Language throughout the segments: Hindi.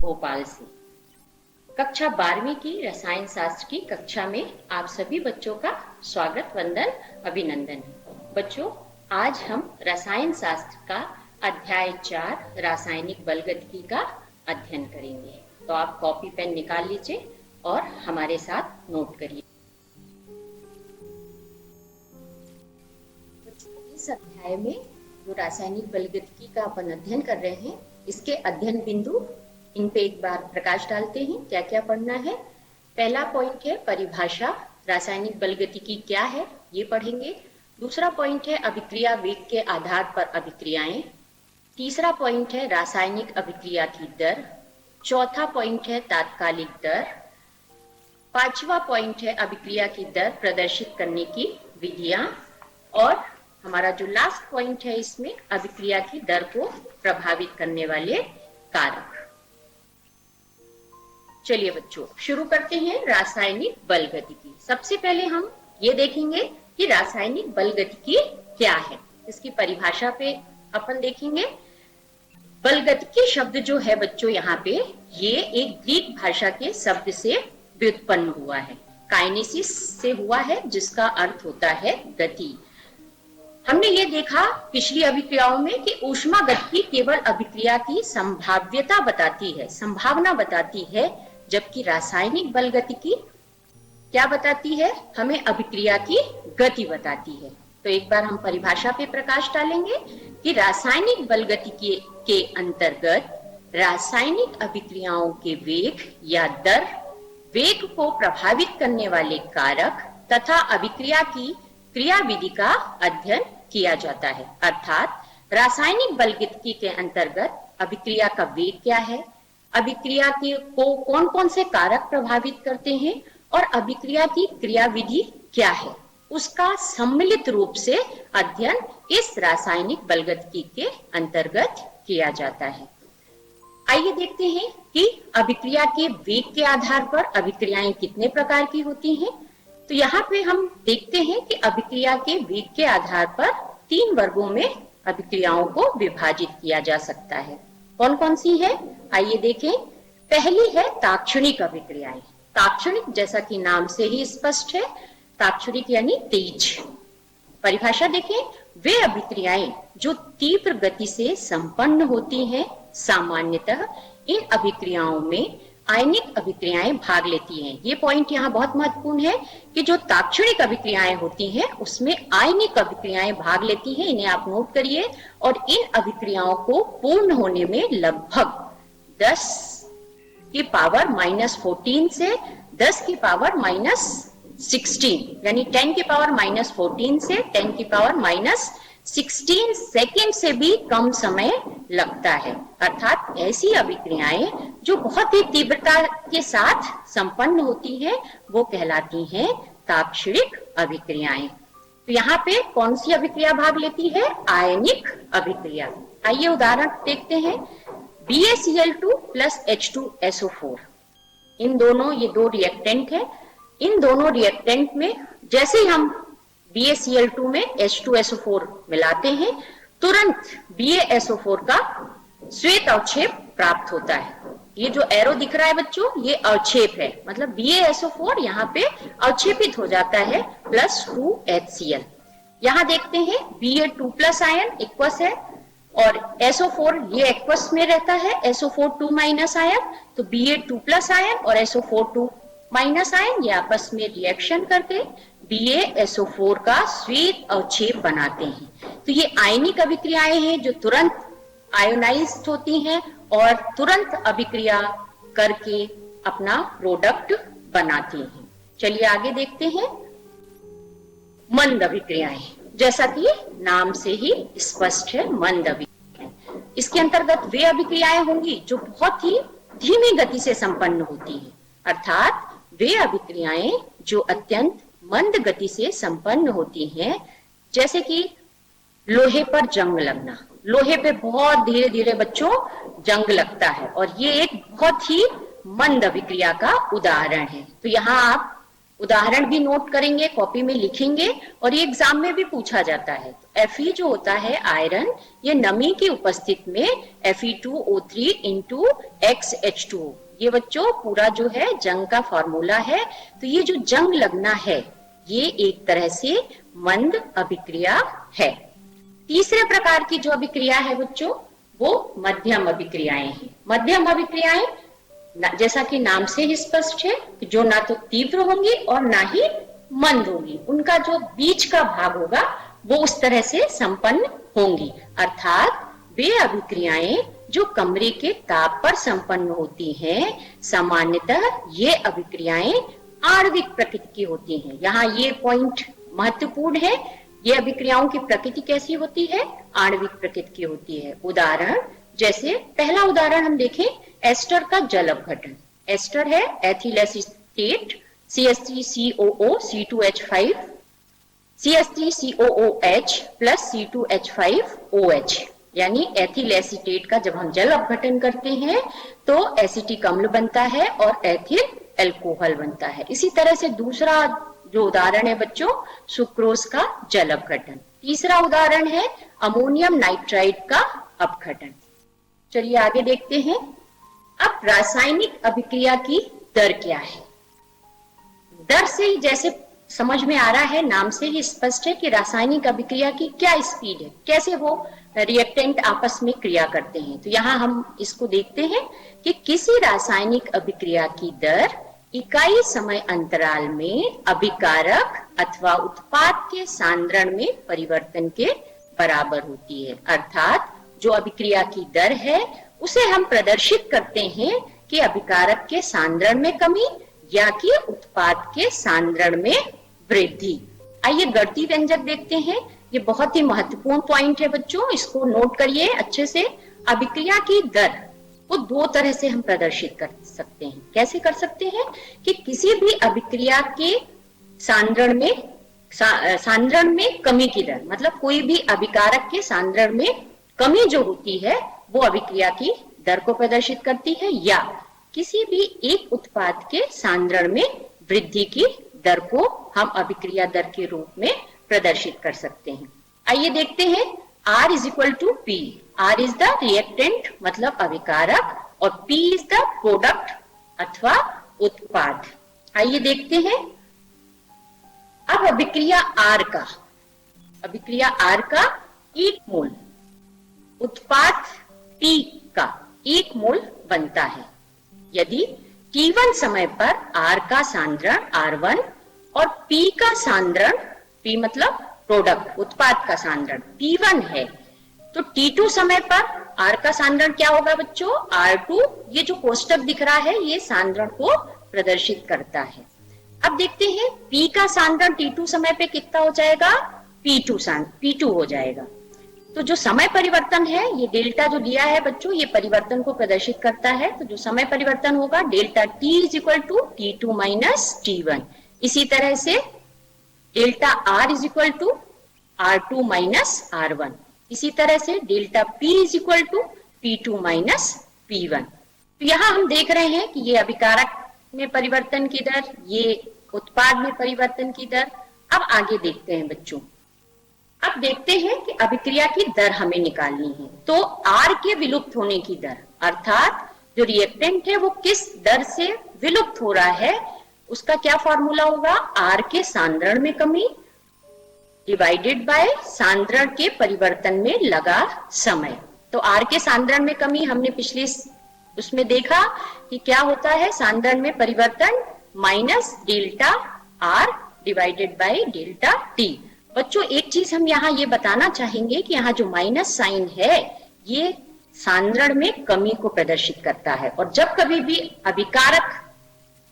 भोपाल से। कक्षा 12वीं की रसायन शास्त्र की कक्षा में आप सभी बच्चों का स्वागत, वंदन, अभिनंदन है। बच्चों, आज हम रसायन शास्त्र का अध्याय 4 रासायनिक बलगतिकी का अध्ययन करेंगे। तो आप कॉपी पेन निकाल लीजिए और हमारे साथ नोट करिए। इस अध्याय में जो रासायनिक बलगतिकी का अपन अध्ययन कर रहे हैं, इसके अध्ययन बिंदु इन पे एक बार प्रकाश डालते हैं। क्या क्या पढ़ना है? पहला पॉइंट है परिभाषा, रासायनिक बलगतिकी क्या है ये पढ़ेंगे। दूसरा पॉइंट है अभिक्रिया वेग के आधार पर अभिक्रियाएं। तीसरा पॉइंट है रासायनिक अभिक्रिया की दर। चौथा पॉइंट है तात्कालिक दर। पांचवा पॉइंट है अभिक्रिया की दर प्रदर्शित करने की विधियां। और हमारा जो लास्ट पॉइंट है इसमें अभिक्रिया की दर को प्रभावित करने वाले कारक। चलिए बच्चों, शुरू करते हैं रासायनिक बलगतिकी। सबसे पहले हम ये देखेंगे कि रासायनिक बलगतिकी क्या है। इसकी परिभाषा पे अपन देखेंगे। बलगतिकी शब्द जो है बच्चों यहाँ पे, ये एक ग्रीक भाषा के शब्द से व्युत्पन्न हुआ है। काइनेसिस से हुआ है, जिसका अर्थ होता है गति। हमने ये देखा पिछली अभिक्रियाओं में कि ऊष्मागतिकी केवल अभिक्रिया की संभाव्यता बताती है, संभावना बताती है, जबकि रासायनिक बलगतिकी क्या बताती है? हमें अभिक्रिया की गति बताती है। तो एक बार हम परिभाषा पे प्रकाश डालेंगे कि रासायनिक बलगतिकी के अंतर्गत रासायनिक अभिक्रियाओं के वेग या दर, वेग को प्रभावित करने वाले कारक तथा अभिक्रिया की क्रियाविधि का अध्ययन किया जाता है। अर्थात रासायनिक बलगतिकी के अंतर्गत अभिक्रिया का वेग क्या है, अभिक्रिया के को कौन कौन से कारक प्रभावित करते हैं और अभिक्रिया की क्रियाविधि क्या है, उसका सम्मिलित रूप से अध्ययन इस रासायनिक बलगतिकी के अंतर्गत किया जाता है। आइए देखते हैं कि अभिक्रिया के वेग के आधार पर अभिक्रियाएं कितने प्रकार की होती हैं। तो यहाँ पे हम देखते हैं कि अभिक्रिया के वेग के आधार पर 3 वर्गों में अभिक्रियाओं को विभाजित किया जा सकता है। कौन कौन सी है? आइए देखें। पहली है ताक्षणिक अभिक्रियाएं। ताक्षणिक जैसा कि नाम से ही स्पष्ट है, ताक्षणिक यानी तेज। परिभाषा देखें। वे अभिक्रियाएं जो तीव्र गति से संपन्न होती हैं, सामान्यतः इन अभिक्रियाओं में आयनिक अभिक्रियाएं भाग लेती हैं। ये पॉइंट यहाँ बहुत महत्वपूर्ण है कि जो ताक्षणिक अभिक्रियाएं होती हैं उसमें आयनिक अभिक्रियाएं भाग लेती हैं। इन्हें आप नोट करिए। और इन अभिक्रियाओं को पूर्ण होने में लगभग 10 की पावर -14 से 10 की पावर -16 यानी 10 की पावर -14 से 10 की पावर -16 सेकेंड से भी कम समय लगता है। अर्थात ऐसी अभिक्रियाएं जो बहुत ही तीव्रता के साथ संपन्न होती हैं, वो कहलाती हैं ताक्षणिक अभिक्रियाएं। तो यहाँ पे कौन सी अभिक्रिया भाग लेती है? आयनिक अभिक्रिया। आइए उदाहरण देखते हैं। BaCl2 + H2SO4, इन दोनों, ये 2 रिएक्टेंट है। इन दोनों रिएक्टेंट में जैसे ही हम BaCl2 में H2SO4 मिलाते हैं, तुरंत BaSO4 का श्वेत अवक्षेप प्राप्त होता है। ये जो एरो दिख रहा है बच्चों, ये अवक्षेप है, मतलब BaSO4 यहाँ पे अवक्षेपित हो जाता है +2HCl। यहाँ देखते हैं Ba2+ आयन एक्वस है और SO4 ये एक्वस में रहता है, SO4 2- आयन। तो Ba2+ आयन और SO4 2- आयन ये आपस में रिएक्शन करके BaSO4 का श्वेत अवक्षेप बनाते हैं। तो ये आयनिक अभिक्रियाएं हैं जो तुरंत आयोनाइज्ड होती हैं और तुरंत अभिक्रिया करके अपना प्रोडक्ट बनाती हैं। चलिए आगे देखते हैं। मंद अभिक्रियाएं, जैसा कि नाम से ही स्पष्ट है, मंद अभिक्रियाएं। इसके अंतर्गत वे अभिक्रियाएं होंगी जो बहुत ही धीमी गति से संपन्न होती हैं। अर्थात वे अभिक्रियाएं जो अत्यंत मंद गति से संपन्न होती हैं, जैसे कि लोहे पर जंग लगना। लोहे पे बहुत धीरे धीरे बच्चों जंग लगता है और ये एक बहुत ही मंद अभिक्रिया का उदाहरण है। तो यहाँ आप उदाहरण भी नोट करेंगे, कॉपी में लिखेंगे और ये एग्जाम में भी पूछा जाता है। तो Fe जो होता है आयरन, ये नमी की उपस्थिति में Fe2O3 इंटू XH2O, ये बच्चों पूरा जो है जंग का फॉर्मूला है। तो ये जो जंग लगना है ये एक तरह से मंद अभिक्रिया है। तीसरे प्रकार की जो अभिक्रिया है बच्चों वो मध्यम अभिक्रियाएं हैं। मध्यम अभिक्रियाएं जैसा कि नाम से ही स्पष्ट है कि जो ना तो तीव्र होंगी और ना ही मंद होंगी, उनका जो बीच का भाग होगा वो उस तरह से संपन्न होंगी। अर्थात वे अभिक्रियाएं जो कमरे के ताप पर संपन्न होती हैं, सामान्यतः ये अभिक्रियाएं आणविक प्रकृति की होती हैं। यहाँ ये पॉइंट महत्वपूर्ण है, ये अभिक्रियाओं की प्रकृति कैसी होती है, आणविक प्रकृति की होती है। उदाहरण जैसे पहला उदाहरण हम देखें, एस्टर का जल अपघटन। एस्टर है ethyl acetate CH3COO C2H5 CH3COOH plus C2H5OH, यानी एथिल एसीटेट का जब हम जल अपघटन करते हैं तो एसिटिक अम्ल बनता है और एथिल एल्कोहल बनता है। इसी तरह से दूसरा जो उदाहरण है बच्चों, सुक्रोज का जल अपघटन। तीसरा उदाहरण है अमोनियम नाइट्राइड का अपघटन। चलिए आगे देखते हैं। अब रासायनिक अभिक्रिया की दर क्या है। दर से ही जैसे समझ में आ रहा है, नाम से ही स्पष्ट है कि रासायनिक अभिक्रिया की क्या स्पीड है, कैसे वो रिएक्टेंट आपस में क्रिया करते हैं। तो यहाँ हम इसको देखते हैं कि किसी रासायनिक अभिक्रिया की दर इकाई समय अंतराल में अभिकारक अथवा उत्पाद के सांद्रण में परिवर्तन के बराबर होती है। अर्थात जो अभिक्रिया की दर है उसे हम प्रदर्शित करते हैं कि अभिकारक के सांद्रण में कमी या कि उत्पाद के सांद्रण में वृद्धि। आइए गणितीय व्यंजक देखते हैं, ये बहुत ही महत्वपूर्ण पॉइंट है बच्चों, इसको नोट करिए अच्छे से। अभिक्रिया की दर को दो तरह से हम प्रदर्शित कर सकते हैं। कैसे कर सकते हैं कि किसी भी अभिक्रिया के सांद्रण में कमी की दर, मतलब कोई भी अभिकारक के सांद्रण में कमी जो होती है वो अभिक्रिया की दर को प्रदर्शित करती है, या किसी भी एक उत्पाद के सांद्रण में वृद्धि की दर को हम अभिक्रिया दर के रूप में प्रदर्शित कर सकते हैं। आइए देखते हैं। R is equal to P। R is the reactant मतलब अभिकारक और P इज द प्रोडक्ट अथवा उत्पाद। आइए देखते हैं। अब अभिक्रिया R का 1 मोल उत्पाद P का 1 मोल बनता है यदि T1 समय पर R का सांद्रण R1 और P का सांद्रण, P मतलब प्रोडक्ट उत्पाद का सांद्रण P1 है, तो T2 समय पर R का सांद्रण क्या होगा बच्चों, R2। ये जो कोष्टक दिख रहा है ये सांद्रण को प्रदर्शित करता है। अब देखते हैं P का सांद्रण T2 समय पे कितना हो जाएगा, P2 हो जाएगा। तो जो समय परिवर्तन है, ये डेल्टा जो दिया है बच्चों, ये परिवर्तन को प्रदर्शित करता है। तो जो समय परिवर्तन होगा delta T is equal to T2 minus T1। इसी तरह से delta R is equal to R2 minus R1। इसी तरह से delta P is equal to P2 minus P1। तो यहाँ हम देख रहे हैं कि ये अभिकारक में परिवर्तन की दर, ये उत्पाद में परिवर्तन की दर। अब आगे देखते हैं बच्चों। अब देखते हैं कि अभिक्रिया की दर हमें निकालनी है। तो R के विलुप्त होने की दर, अर्थात जो रिएक्टेंट है वो किस दर से विलुप्त हो रहा है, उसका क्या फॉर्मूला होगा, R के सांद्रण में कमी डिवाइडेड बाय सांद्रण के परिवर्तन में लगा समय। तो R के सांद्रण में कमी हमने पिछले उसमें देखा कि क्या होता है, सांद्रण में परिवर्तन minus delta R divided by delta T। बच्चों एक चीज हम यहाँ ये बताना चाहेंगे कि यहाँ जो माइनस साइन है ये सांद्रण में कमी को प्रदर्शित करता है, और जब कभी भी अभिकारक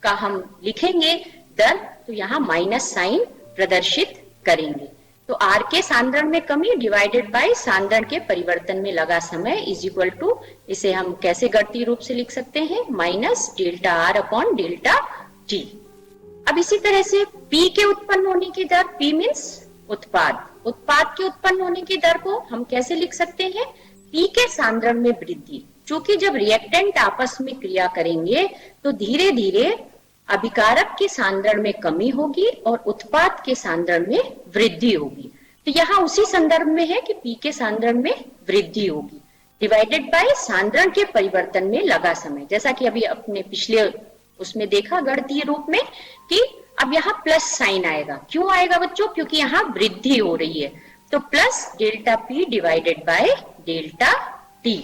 का हम लिखेंगे दर तो यहाँ माइनस साइन प्रदर्शित करेंगे। तो R के सांद्रण में कमी डिवाइडेड बाय सांद्रण के परिवर्तन में लगा समय इज इक्वल टू, इसे हम कैसे गणितीय रूप से लिख सकते हैं, minus delta R upon delta T। अब इसी तरह से P के उत्पन्न होने की दर, P मीन्स उत्पाद के उत्पन्न होने की दर को हम कैसे लिख सकते हैं, P के सांद्रण में वृद्धि। चूंकि जब रिएक्टेंट आपस में क्रिया करेंगे तो धीरे धीरे अभिकारक के सांद्रण में कमी होगी और उत्पाद के सांद्रण में वृद्धि होगी। तो यहाँ उसी संदर्भ में है कि P के सांद्रण में वृद्धि होगी, डिवाइडेड बाय सांद्रण के परिवर्तन में लगा समय। जैसा कि अभी अपने पिछले उसमें देखा गणितीय रूप में कि अब यहाँ प्लस साइन आएगा। क्यों आएगा बच्चों? क्योंकि यहाँ वृद्धि हो रही है। तो plus delta P divided by delta T।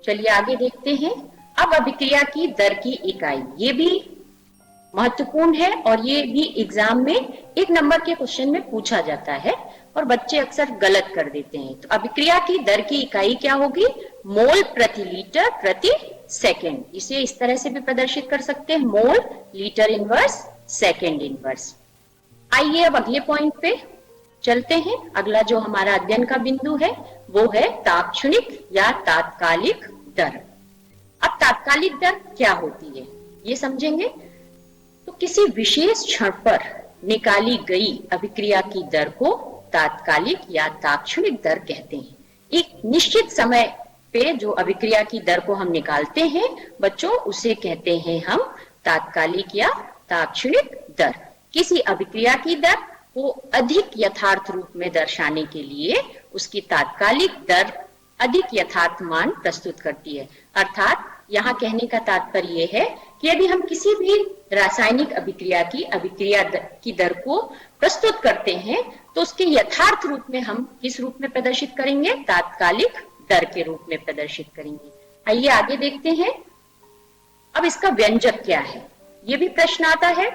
चलिए आगे देखते हैं। अब अभिक्रिया की दर की इकाई, ये भी महत्वपूर्ण है और ये भी एग्जाम में 1 नंबर के क्वेश्चन में पूछा जाता है और बच्चे अक्सर गलत कर देते हैं। तो अभिक्रिया की दर की इकाई क्या होगी? मोल प्रति लीटर प्रति सेकेंड। इसे इस तरह से भी प्रदर्शित कर सकते हैं, mole litre inverse second inverse. आइए अब अगले पॉइंट पे चलते हैं। अगला जो हमारा अध्ययन का बिंदु है वो है तात्क्षणिक या तात्कालिक दर। अब तात्कालिक दर क्या होती है ये समझेंगे। तो किसी विशेष क्षण पर निकाली गई अभिक्रिया की दर को तात्कालिक या तात्क्षणिक दर कहते हैं। एक निश्चित समय पे जो अभिक्रिया की दर को हम निकालते हैं बच्चों, उसे कहते हैं हम तात्कालिक या तात्क्षणिक दर। किसी अभिक्रिया की दर को अधिक यथार्थ रूप में दर्शाने के लिए उसकी तात्कालिक दर अधिक यथार्थ मान प्रस्तुत करती है। अर्थात यहाँ कहने का तात्पर्य है कि यदि हम किसी भी रासायनिक अभिक्रिया की दर को प्रस्तुत करते हैं तो उसके यथार्थ रूप में हम किस रूप में प्रदर्शित करेंगे? तात्कालिक दर के रूप में प्रदर्शित करेंगे। आइए आगे देखते हैं। अब इसका व्यंजक क्या है, ये भी प्रश्न आता है।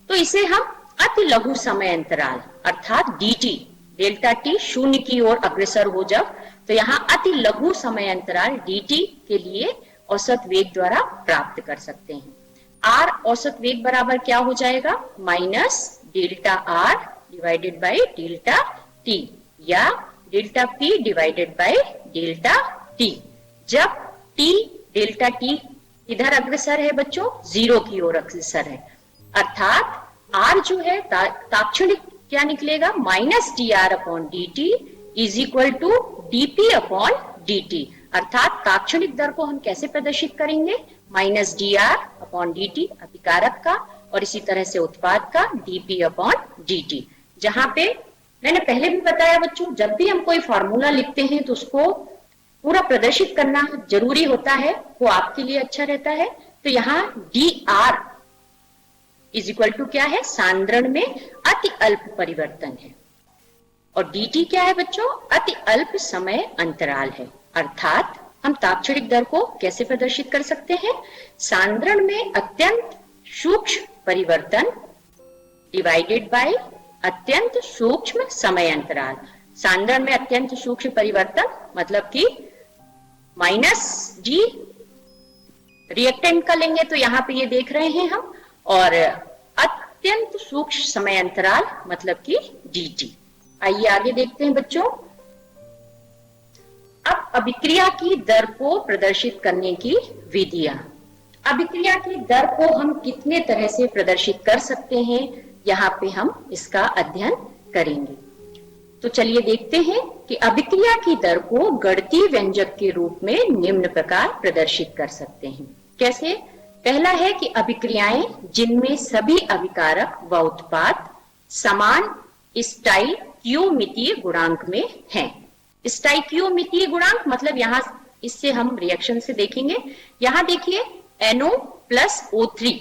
तो इसे हम अति लघु समय अंतराल अर्थात dt, डेल्टा t शून्य की ओर अग्रसर हो जब, तो यहाँ अति लघु समय अंतराल dt के लिए औसत वेग द्वारा प्राप्त कर सकते हैं। r औसत वेग बराबर क्या हो जाएगा? Minus delta r divided by delta t या delta p divided by delta t। जब t डेल्टा t इधर अग्रसर है बच्चों, 0 की ओर अग्रसर है, अर्थात r जो है तात्क्षणिक क्या निकलेगा? Minus dr upon dt is equal to dp upon dt। अर्थात तात्क्षणिक दर को हम कैसे प्रदर्शित करेंगे? माइनस dr अपॉन dt अभिकारक का और इसी तरह से उत्पाद का dp अपॉन dt। जहां पे मैंने पहले भी बताया बच्चों, जब भी हम कोई फॉर्मूला लिखते हैं तो उसको पूरा प्रदर्शित करना जरूरी होता है, वो आपके लिए अच्छा रहता है। तो यहाँ dr इज इक्वल टू क्या है? सांद्रण में अति अल्प परिवर्तन है और dt क्या है बच्चों? अति अल्प समय अंतराल है। अर्थात हम तात्क्षणिक दर को कैसे प्रदर्शित कर सकते हैं? सांद्रण में अत्यंत सूक्ष्म परिवर्तन डिवाइडेड बाय अत्यंत सूक्ष्म समय अंतराल। सांद्रण में अत्यंत सूक्ष्म परिवर्तन मतलब कि माइनस d रिएक्टेंट का लेंगे तो यहाँ पे ये देख रहे हैं हम, और अत्यंत सूक्ष्म समय अंतराल मतलब कि dt। आइए आगे देखते हैं बच्चों। अब अभिक्रिया की दर को प्रदर्शित करने की विधियां। अभिक्रिया की दर को हम कितने तरह से प्रदर्शित कर सकते हैं, यहाँ पे हम इसका अध्ययन करेंगे। तो चलिए देखते हैं कि अभिक्रिया की दर को गणितीय व्यंजक के रूप में निम्न प्रकार प्रदर्शित कर सकते हैं। कैसे? पहला है कि अभिक्रियाएं जिनमें सभी अभिकारक व उत्पाद समान स्टाइकियोमीतीय गुणांक में हैं। स्टाइकियोमीतीय गुणांक मतलब यहाँ इससे हम रिएक्शन से देखेंगे। यहाँ देखिए NO plus O3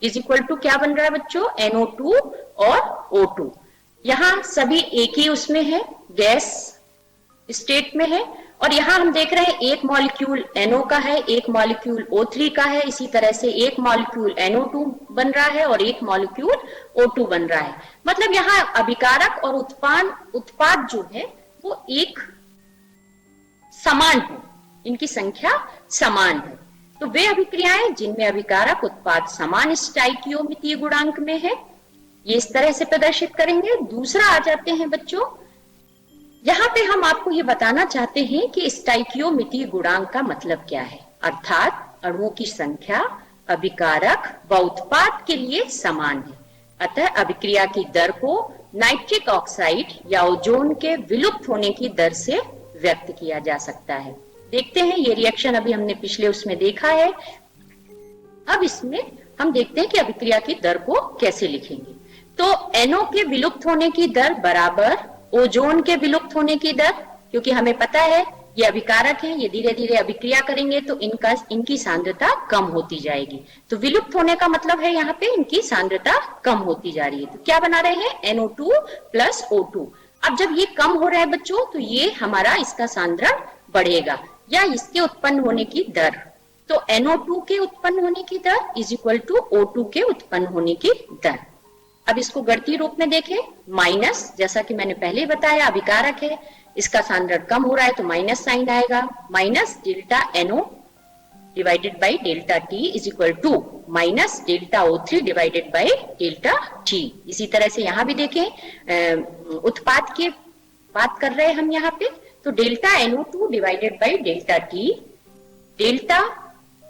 is equal to क्या बन रहा है बच्चों? NO2 और O2। यहाँ सभी एक ही उसमें है, गैस स्टेट में है, और यहाँ हम देख रहे हैं एक मॉलिक्यूल NO का है, एक मॉलिक्यूल O3 का है, इसी तरह से एक मॉलिक्यूल NO2 बन रहा है और एक मॉलिक्यूल O2 बन रहा है। मतलब यहाँ अभिकारक और उत्पाद जो है वो एक समान है, इनकी संख्या समान है। तो वे अभिक्रियाएं जिनमें अभिकारक उत्पाद समान स्टाइकियोमीतीय गुणांक में है, ये इस तरह से प्रदर्शित करेंगे। दूसरा आ जाते हैं बच्चों, यहाँ पे हम आपको ये बताना चाहते हैं कि स्टाइकियोमीतीय गुणांक का मतलब क्या है। अर्थात अणुओं की संख्या अभिकारक व उत्पाद के लिए समान है, अतः अभिक्रिया की दर को नाइट्रिक ऑक्साइड या ओजोन के विलुप्त होने की दर से व्यक्त किया जा सकता है। देखते हैं ये रिएक्शन अभी हमने पिछले उसमें देखा है। अब इसमें हम देखते हैं कि अभिक्रिया की दर को कैसे लिखेंगे। तो NO के विलुप्त होने की दर बराबर ओजोन के विलुप्त होने की दर, क्योंकि हमें पता है ये अभिकारक हैं, ये धीरे धीरे अभिक्रिया करेंगे तो इनकी सांद्रता कम होती जाएगी। तो विलुप्त होने का मतलब है यहाँ पे इनकी सांद्रता कम होती जा रही है। तो क्या बना रहे हैं, NO2 प्लस O2। अब जब ये कम हो रहा है बच्चों, तो ये हमारा इसका सांद्रण बढ़ेगा, या इसके उत्पन्न होने की दर। तो NO2 के उत्पन्न होने की there is equal to O2 के उत्पन्न होने की दर। अब इसको गणितीय रूप में देखें, माइनस, जैसा कि मैंने पहले ही बताया अभिकारक है, इसका सांद्रण कम हो रहा है तो माइनस साइन आएगा, minus delta NO divided by delta T is equal to minus delta O3 divided by delta T। इसी तरह से यहाँ भी देखें, उत्पाद की बात कर रहे हैं हम यहाँ पे, तो delta NO2 divided by delta T, delta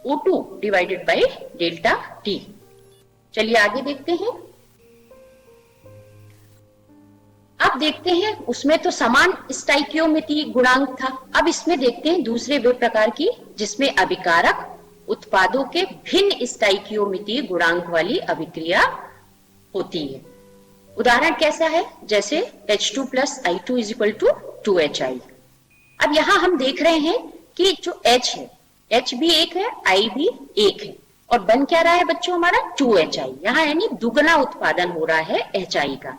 O2 divided by delta T। चलिए आगे देखते हैं। अब देखते हैं, उसमें तो समान स्टाइकियोमेट्री गुणांक था, अब इसमें देखते हैं दूसरे वे प्रकार की, जिसमें अभिकारक उत्पादों के भिन्न स्टाइकियोमेट्री गुणांक वाली अभिक्रिया होती है। उदाहरण कैसा है, जैसे H2 plus I2 is equal to 2HI। अब यहाँ हम देख रहे हैं कि जो H है, H भी एक है, I भी एक है, और बन क्या रहा है बच्चों हमारा 2HI। यहाँ यानी दुगना उत्पादन हो रहा है HI का।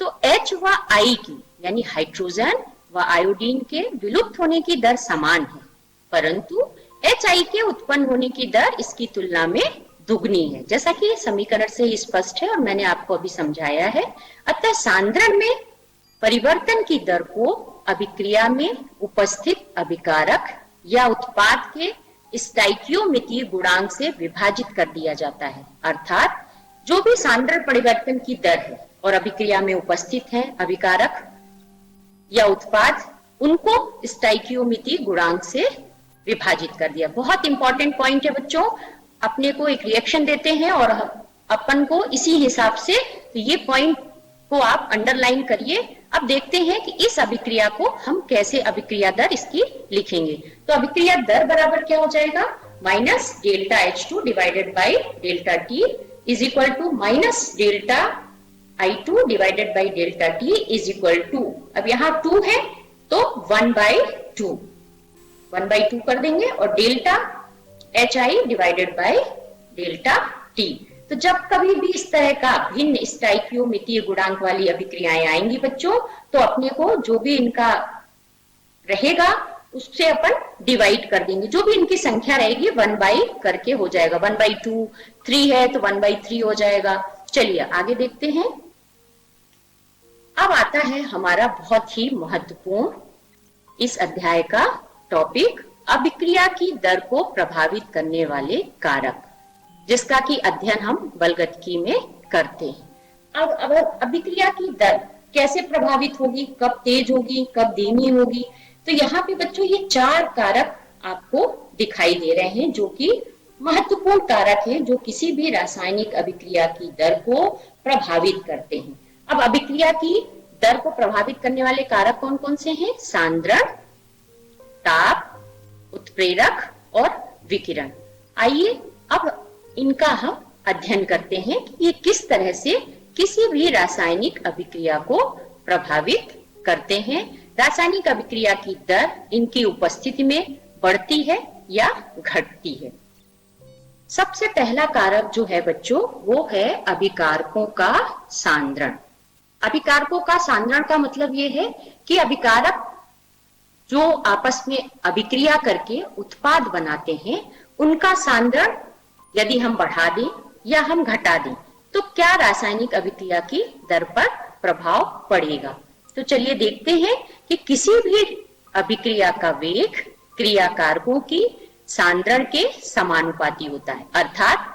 तो H व I की यानी हाइड्रोजन व आयोडीन के विलुप्त होने की दर समान है, परंतु HI के उत्पन्न होने की दर इसकी तुलना में दुगनी है, जैसा कि समीकरण से स्पष्ट है और मैंने आपको अभी समझाया है। अतः सांद्रण में परिवर्तन की दर को अभिक्रिया में उपस्थित अभिकारक या उत्पाद के स्टाइकियोमेट्री गुणांक से विभाजित कर दिया जाता है। अर्थात जो भी सांद्रण परिवर्तन की दर है और अभिक्रिया में उपस्थित है अभिकारक या उत्पाद, उनको स्टाइकियोमेट्री गुणांक से विभाजित कर दिया। बहुत इंपॉर्टेंट पॉइंट है बच्चों, अपने को एक रिएक्शन देते हैं और अपन को इसी हिसाब से, तो ये पॉइंट को आप अंडरलाइन करिए। अब देखते हैं कि इस अभिक्रिया को हम कैसे अभिक्रिया दर इसकी लिखेंगे। तो अभिक्रिया दर बराबर क्या हो जाएगा, minus delta H2 divided by delta T is equal to minus delta I2 divided by delta T is equal to, अब यहाँ 2 है तो 1/2, 1/2 कर देंगे, और delta HI divided by delta T। तो जब कभी भी इस तरह का भिन्न स्टाइकियोमेट्री गुणांक वाली अभिक्रियाएं आएंगी बच्चों, तो अपने को जो भी इनका रहेगा उससे अपन डिवाइड कर देंगे, जो भी इनकी संख्या रहेगी 1 करके हो जाएगा, 1/2, 3 है तो 1/3 हो जाएगा। चलिए आगे देखते हैं। अब आता है हमारा बहुत ही महत्वपूर्ण इस अध्याय का टॉपिक, अभिक्रिया की दर को प्रभावित करने वाले कारक, जिसका कि अध्ययन हम बलगतिकी में करते हैं। अब अभिक्रिया की दर कैसे प्रभावित होगी, कब तेज होगी, कब धीमी होगी, तो यहाँ पे बच्चों ये 4 कारक आपको दिखाई दे रहे हैं, जो कि महत्वपूर्ण कारक हैं, जो किसी भी रासायनिक अभिक्रिया की दर को प्रभावित करते हैं। अब अभिक्रिया की दर को प्रभावित करने वाले कारक कौन कौन से हैं, सांद्रण, ताप, उत्प्रेरक और विकिरण। आइए अब इनका हम अध्ययन करते हैं कि ये किस तरह से किसी भी रासायनिक अभिक्रिया को प्रभावित करते हैं। रासायनिक अभिक्रिया की दर इनकी उपस्थिति में बढ़ती है या घटती है। सबसे पहला कारक जो है बच्चों, वो है अभिकारकों का सांद्रण। अभिकारकों का सांद्रण का मतलब ये है कि अभिकारक जो आपस में अभिक्रिया करके उत्पाद बनाते हैं, उनका सांद्रण यदि हम बढ़ा दें या हम घटा दें तो क्या रासायनिक अभिक्रिया की दर पर प्रभाव पड़ेगा। तो चलिए देखते हैं कि किसी भी अभिक्रिया का वेग क्रियाकारकों की सांद्रण के समानुपाती होता है। अर्थात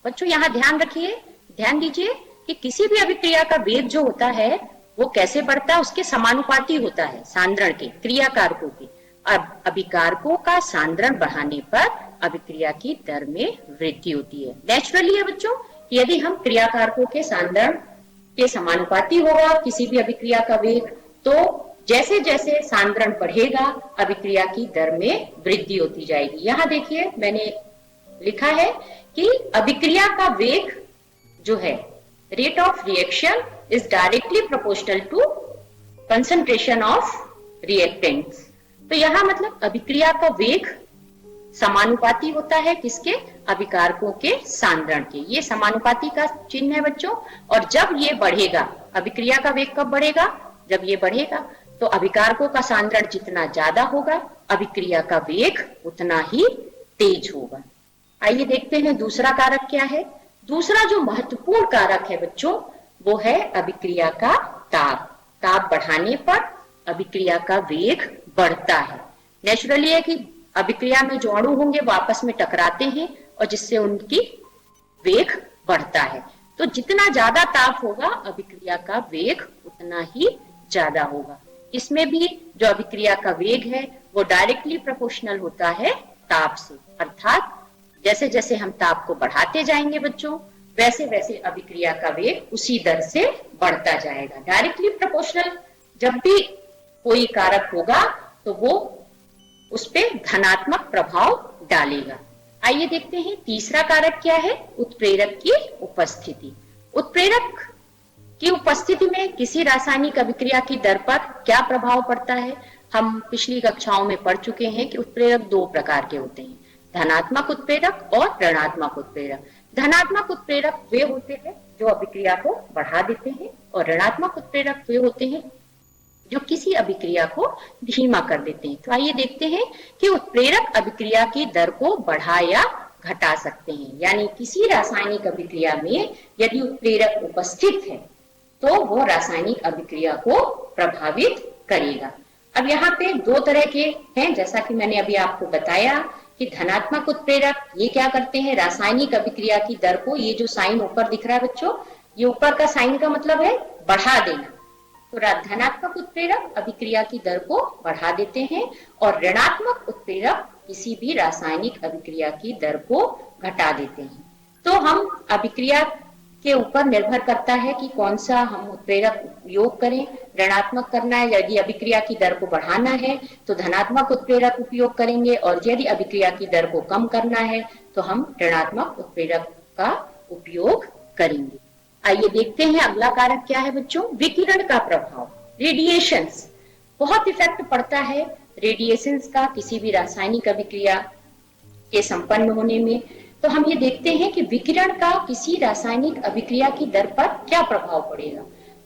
बच्चों यहाँ ध्यान रखिए, ध्यान दीजिए कि किसी भी अभिक्रिया का वेग जो होता है वो कैसे बढ़ता है, उसके समानुपाती होता है सांद्रण के, क्रियाकारकों के। अब अभिकारकों का सांद्रण बढ़ाने पर अभिक्रिया की दर में वृद्धि होती है। नेचुरली है बच्चों, यदि हम क्रियाकारकों के सांद्रण के समानुपाती होगा किसी भी अभिक्रिया का वेग, तो जैसे जैसे सांद्रण बढ़ेगा अभिक्रिया की दर में वृद्धि होती जाएगी। यहाँ देखिए मैंने लिखा है कि अभिक्रिया का वेग जो है, rate of reaction is directly proportional to concentration of reactants. तो यहां मतलब अभिक्रिया का वेग समानुपाती होता है किसके? अभिकारकों के सांद्रण के। ये समानुपाती का चिन्ह है बच्चों। और जब ये बढ़ेगा, अभिक्रिया का वेग कब बढ़ेगा? जब ये बढ़ेगा तो अभिकारकों का सांद्रण जितना ज्यादा होगा, अभिक्रिया का वेग उतना ही तेज होगा। आइए देखते हैं दूसरा कारक क्या है। दूसरा जो महत्वपूर्ण कारक है बच्चों, वो है अभिक्रिया का ताप। ताप बढ़ाने पर अभिक्रिया का वेग बढ़ता है। नेचुरली है कि अभिक्रिया में जो अणु होंगे वो आपस में टकराते हैं और जिससे उनकी वेग बढ़ता है। तो जितना ज्यादा ताप होगा, अभिक्रिया का वेग उतना ही ज्यादा होगा। इसमें भी जो अभिक्रिया का वेग है वो डायरेक्टली प्रोपोर्शनल होता है ताप से। अर्थात जैसे जैसे हम ताप को बढ़ाते जाएंगे बच्चों, वैसे वैसे अभिक्रिया का वेग उसी दर से बढ़ता जाएगा। डायरेक्टली प्रोपोर्शनल जब भी कोई कारक होगा तो वो उस पे धनात्मक प्रभाव डालेगा। आइए देखते हैं तीसरा कारक क्या है, उत्प्रेरक की उपस्थिति। उत्प्रेरक की उपस्थिति में किसी रासायनिक अभिक्रिया की दर पर क्या प्रभाव पड़ता है? हम पिछली कक्षाओं में पढ़ चुके हैं कि उत्प्रेरक दो प्रकार के होते हैं, धनात्मक उत्प्रेरक और ऋणात्मक उत्प्रेरक। धनात्मक उत्प्रेरक वे होते हैं जो अभिक्रिया को बढ़ा देते हैं और ऋणात्मक उत्प्रेरक वे होते हैं जो किसी अभिक्रिया को धीमा कर देते हैं। तो आइए देखते हैं कि उत्प्रेरक अभिक्रिया की दर को बढ़ा या घटा सकते हैं। यानी किसी रासायनिक अभिक्रिया में यदि उत्प्रेरक उपस्थित है तो वो रासायनिक अभिक्रिया को प्रभावित करेगा। अब यहाँ पे दो तरह के हैं, जैसा कि मैंने अभी आपको बताया कि धनात्मक उत्प्रेरक ये क्या करते हैं, रासायनिक अभिक्रिया की दर को, ये जो साइन ऊपर दिख रहा है बच्चों, ये ऊपर का साइन का मतलब है बढ़ा देना। तो धनात्मक उत्प्रेरक अभिक्रिया की दर को बढ़ा देते हैं और ऋणात्मक उत्प्रेरक किसी भी रासायनिक अभिक्रिया की दर को घटा देते हैं। तो हम अभिक्रिया के ऊपर निर्भर करता है कि कौन सा हम उत्प्रेरक उपयोग करें। ऋणात्मक करना है, यदि अभिक्रिया की दर को बढ़ाना है तो धनात्मक उत्प्रेरक उपयोग करेंगे, और यदि अभिक्रिया की दर को कम करना है तो हम ऋणात्मक उत्प्रेरक का उपयोग करेंगे। आइए देखते हैं अगला कारक क्या है बच्चों, विकिरण का प्रभाव। रेडिएशंस, बहुत इफेक्ट पड़ता है रेडिएशंस का किसी भी रासायनिक अभिक्रिया के संपन्न होने में। तो हम ये देखते हैं कि विकिरण का किसी रासायनिक अभिक्रिया की दर पर क्या प्रभाव पड़ेगा।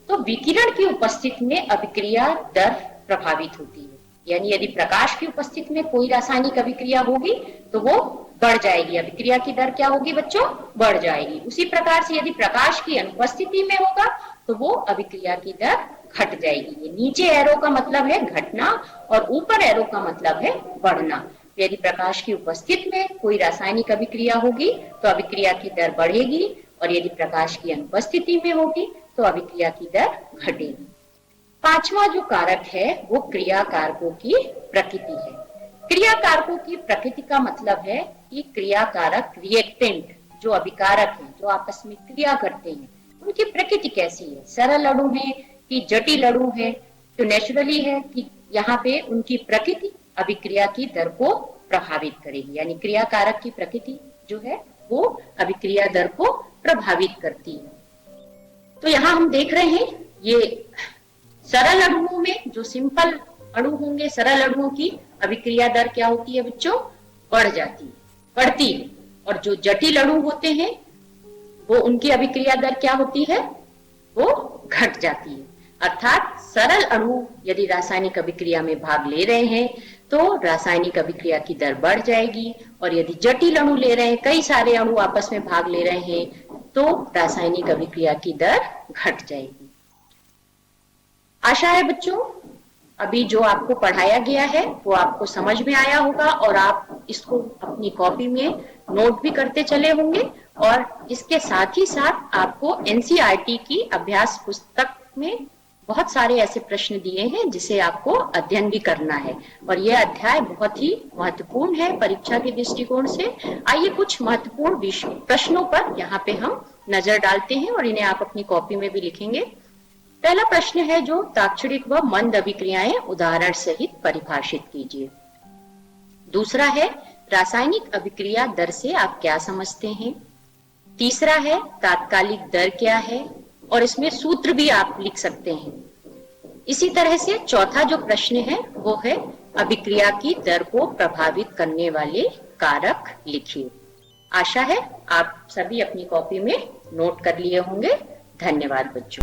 तो विकिरण की उपस्थिति में अभिक्रिया दर प्रभावित होती है। यानी यदि प्रकाश की उपस्थिति में कोई रासायनिक अभिक्रिया होगी तो वो बढ़ जाएगी, अभिक्रिया की दर क्या होगी बच्चों, बढ़ जाएगी। उसी प्रकार से यदि प्रकाश की अनुपस्थिति में होगा तो वो अभिक्रिया की दर घट जाएगी। ये नीचे एरो का मतलब है घटना और ऊपर एरो का मतलब है बढ़ना। यदि प्रकाश की उपस्थिति में कोई रासायनिक अभिक्रिया होगी तो अभिक्रिया की दर बढ़ेगी, और यदि प्रकाश की अनुपस्थिति में होगी तो अभिक्रिया की दर घटेगी। पांचवा जो कारक है वो क्रिया कारकों की प्रकृति है। क्रिया कारकों की प्रकृति का मतलब है कि क्रिया कारक, रिएक्टेंट जो अभिकारक हैं, जो आपस में क्रिया करते हैं, उनकी प्रकृति कैसी है, सरल अणु है कि जटिल अणु है। तो नेचुरली है कि यहाँ पे उनकी प्रकृति अभिक्रिया की दर को प्रभावित करेगी। यानी क्रिया कारक की प्रकृति जो है वो अभिक्रिया दर को प्रभावित करती है। तो यहाँ हम देख रहे हैं ये सरल अणुओं में, जो सिंपल अणु होंगे, सरल अणुओं की अभिक्रिया दर क्या होती है बच्चों, बढ़ जाती है, बढ़ती है। और जो जटिल अणु होते हैं वो उनकी अभिक्रिया दर क्या होती है, वो घट जाती है। अर्थात सरल अणु यदि रासायनिक अभिक्रिया में भाग ले रहे हैं तो रासायनिक अभिक्रिया की दर बढ़ जाएगी, और यदि जटिल अणु ले रहे हैं, कई सारे अणु आपस में भाग ले रहे हैं, तो रासायनिक अभिक्रिया की दर घट जाएगी। आशा है बच्चों अभी जो आपको पढ़ाया गया है वो आपको समझ में आया होगा, और आप इसको अपनी कॉपी में नोट भी करते चले होंगे। और इसके साथ ही साथ आपको एनसीईआरटी की अभ्यास पुस्तक में बहुत सारे ऐसे प्रश्न दिए हैं जिसे आपको अध्ययन भी करना है, और यह अध्याय बहुत ही महत्वपूर्ण है परीक्षा के दृष्टिकोण से। आइए कुछ महत्वपूर्ण प्रश्नों पर यहाँ पे हम नजर डालते हैं और इन्हें आप अपनी कॉपी में भी लिखेंगे। पहला प्रश्न है जो ताक्षणिक व मंद अभिक्रियाएं उदाहरण सहित परिभाषित कीजिए। दूसरा है रासायनिक अभिक्रिया दर से आप क्या समझते हैं। तीसरा है तात्कालिक दर क्या है, और इसमें सूत्र भी आप लिख सकते हैं। इसी तरह से चौथा जो प्रश्न है वो है अभिक्रिया की दर को प्रभावित करने वाले कारक लिखिए। आशा है आप सभी अपनी कॉपी में नोट कर लिए होंगे। धन्यवाद बच्चों।